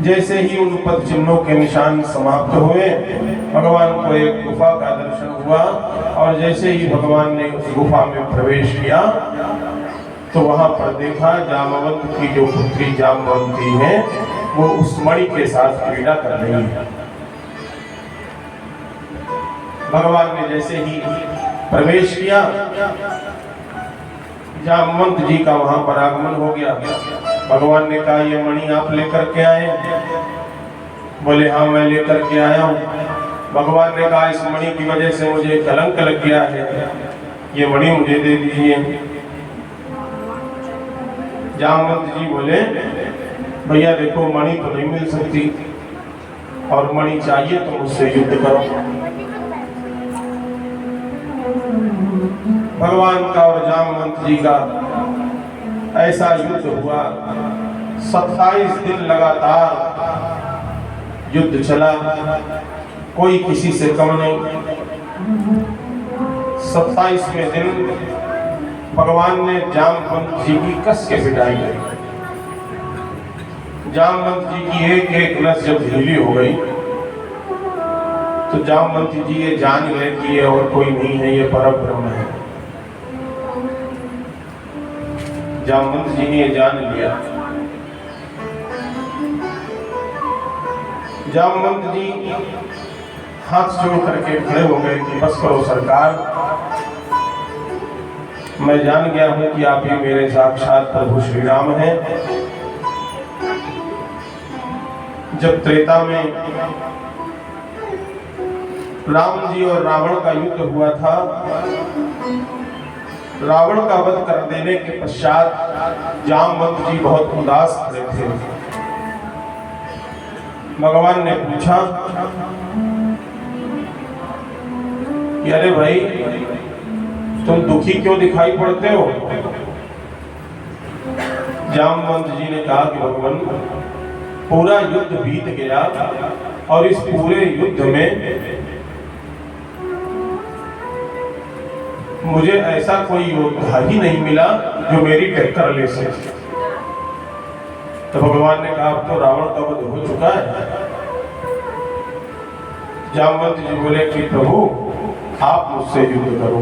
जैसे ही उन पद चिन्हों के निशान समाप्त हुए, भगवान को एक गुफा का दर्शन हुआ और जैसे ही भगवान ने उस गुफा में प्रवेश किया तो वहां पर देखा जामवंत की जो पुत्री जामवंती है वो उस मणि के साथ क्रीड़ा कर रही है। भगवान ने जैसे ही प्रवेश किया, जामवंत जी का वहां पर आगमन हो गया। भगवान ने कहा ये मणि आप लेकर के आए? बोले हाँ मैं लेकर के आया हूँ। भगवान ने कहा इस मणि की वजह से मुझे कलंक लग गया है, ये मणि मुझे दे दीजिए। जामवंत जी बोले भैया देखो मणि तो नहीं मिल सकती और मणि चाहिए तो मुझसे युद्ध करो। भगवान का और जामवंत जी का ऐसा युद्ध हुआ। 27 दिन लगातार युद्ध चला, कोई किसी से कम नहीं। 27वें दिन भगवान ने जामवंत जी की कस के पिटाई करी। जामवंत जी की एक एक नस जब ढीली हो गई तो जामवंत जी ये जान गए कि ये और कोई नहीं है, ये परब्रह्म है। जामवंत जी ने ये जान लिया। जामवंत जी हाथ जोड़ करके खड़े हो गए कि बस करो सरकार, मैं जान गया हूं कि आप ही मेरे साक्षात प्रभु श्री राम हैं। जब त्रेता में राम जी और रावण का युद्ध हुआ था, रावण का वध कर देने के पश्चात जामवंत जी बहुत उदास खड़े थे। भगवान ने पूछा कि अरे भाई तुम दुखी क्यों दिखाई पड़ते हो? जामवंत जी ने कहा कि भगवान पूरा युद्ध बीत गया और इस पूरे युद्ध में मुझे ऐसा कोई योद्धा ही नहीं मिला जो मेरी टक्कर ले सके। तो भगवान ने कहा अब तो रावण का वध हो चुका है। जामवंत जी बोले कि प्रभु आप मुझसे युद्ध करो।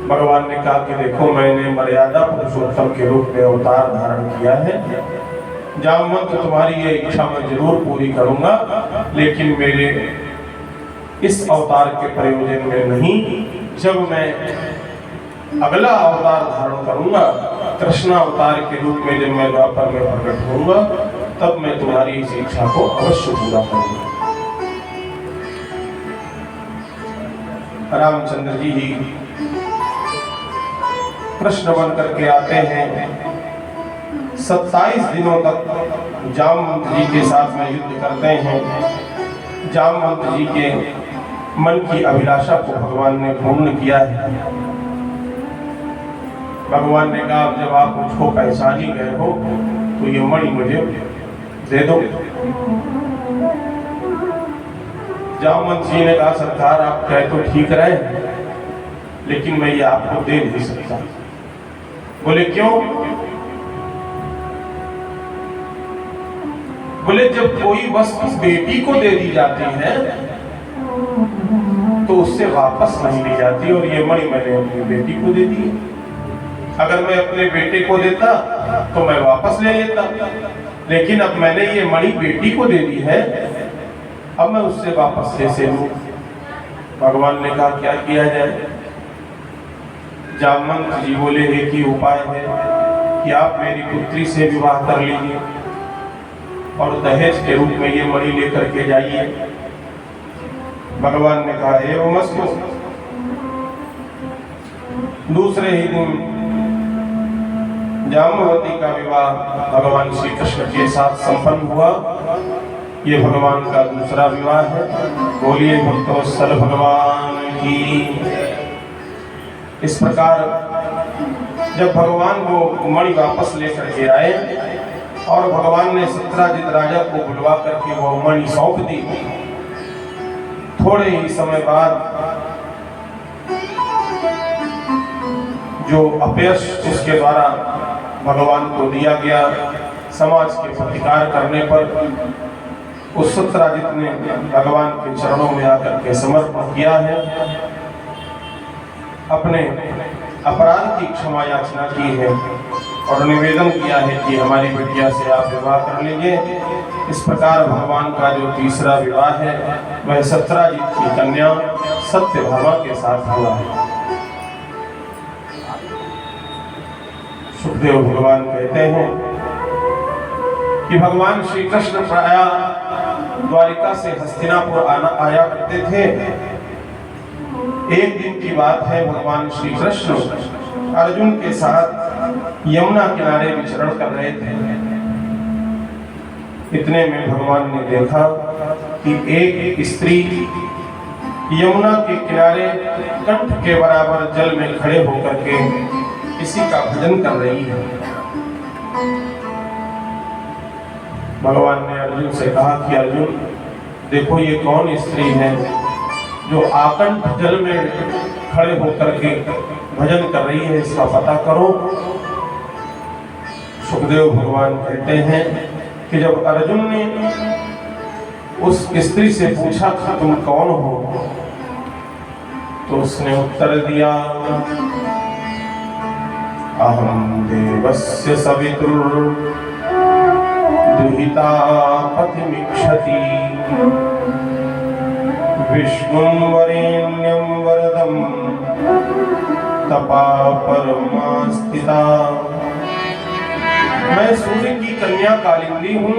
भगवान ने कहा कि देखो मैंने मर्यादा पुरुषोत्तम के रूप में अवतार धारण किया है। जामवंत तुम्हारी ये इच्छा मैं जरूर पूरी करूंगा, लेकिन मेरे इस अवतार के प्रयोजन में नहीं। जब मैं अगला अवतार धारण करूंगा, कृष्ण अवतार के रूप में जब मैं द्वापर में प्रकट होऊंगा, तब मैं तुम्हारी इस इच्छा को अवश्य पूरा करूंगा। रामचंद्र जी ही कृष्ण बन करके आते हैं। 27 दिनों तक जामवंत जी के साथ में युद्ध करते हैं। जामवंत जी के मन की अभिलाषा को भगवान ने पूर्ण किया है। भगवान ने कहा जब आप मुझको पहचान ही गए हो तो ये मणि मुझे दे दो। जामवंत जी ने कहा सरकार आप कहे तो ठीक रहे, लेकिन मैं ये आपको दे नहीं सकता। बोले क्यों? बोले जब कोई वस्तु बेटी को दे दी जाती है तो उससे वापस नहीं ली जाती, और ये मणि मैंने अपनी बेटी को दे दी। अगर मैं अपने बेटे को देता तो मैं वापस ले लेता, लेकिन अब मैंने ये मणि बेटी को दे दी है, अब मैं उससे वापस कैसे लूं? भगवान ने कहा क्या किया जाए? जामवंत जी बोले एक ही उपाय है कि आप मेरी पुत्री से विवाह कर लीजिए और दहेज के रूप में ये मणि लेकर के जाइए। भगवान ने कहा एवं मस्तु। दूसरे ही दिन जामवती का विवाह भगवान श्री कृष्ण के साथ संपन्न हुआ। ये भगवान का दूसरा विवाह है। बोलिए भक्तवत्सल भगवान की। इस प्रकार जब भगवान वो मणि वापस लेकर के आए और भगवान ने सत्राजित राजा को बुलवा करके वो मणि सौंप दी, थोड़े ही समय बाद जो अपयश उसके द्वारा भगवान को दिया गया, समाज के प्रतिकार करने पर उस सत्यराजित ने भगवान के चरणों में आकर के समर्पण किया है, अपने अपराध की क्षमा याचना की है और निवेदन किया है कि हमारी बिटिया से आप विवाह कर लीजिए। इस प्रकार भगवान का जो तीसरा विवाह है वह सत्यराजित की कन्या सत्यभामा के साथ हुआ है। सुखदेव भगवान कहते हैं कि भगवान श्री कृष्ण प्रायः द्वारिका से हस्तिनापुर आया करते थे। एक दिन की बात है, भगवान श्री कृष्ण अर्जुन के साथ यमुना किनारे विचरण कर रहे थे। इतने में भगवान ने देखा कि एक स्त्री यमुना के किनारे कंठ के बराबर जल में खड़े होकर के किसी का भजन कर रही है। भगवान ने अर्जुन से कहा कि अर्जुन देखो ये कौन स्त्री है जो आकंठ जल में खड़े होकर के भजन कर रही है, इसका पता करो। सुखदेव भगवान कहते हैं कि जब अर्जुन ने उस स्त्री से पूछा कि तुम कौन हो, तो उसने उत्तर दिया, अहम देवस्य सवितुर दुहिता पतिमिच्छति विष्णुं वरेण्यं वरदं तपा परमा स्थिता। मैं सूर्य की कन्या कालिंदी हूँ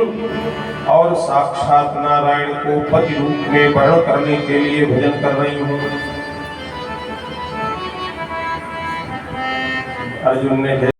और साक्षात नारायण को पति रूप में वर्ण करने के लिए भजन कर रही हूँ। अर्जुन ने